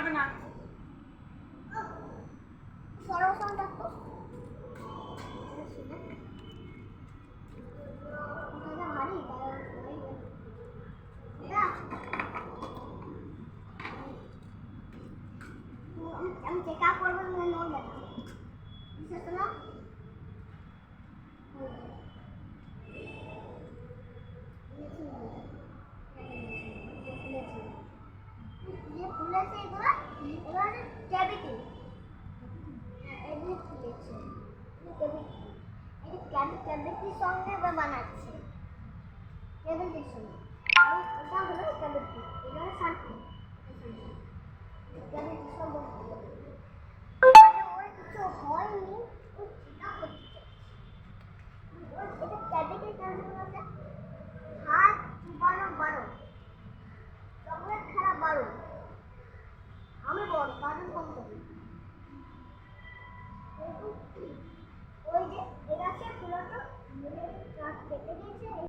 পারবে না। সরবসনটা তো ভারী আমি চেক আপ করবো নড়বে না বিশেষ না খুলেছে এগুলো এগুলো ক্যাভিটি এগুলো খুলেছে ক্যাভিটির সঙ্গে বানাচ্ছে ক্যাভিটির সঙ্গে এটা হলো ক্যাভিটি এটা হলো সার্কিট ক্যাভিটির সঙ্গে মানে ওর কিছু হয়নি ও চিন্তা করছে এটা ক্যাভিটির সঙ্গে হাত বারো বারো চকলেট খারাপ বারো আমি বড় বারো কম করি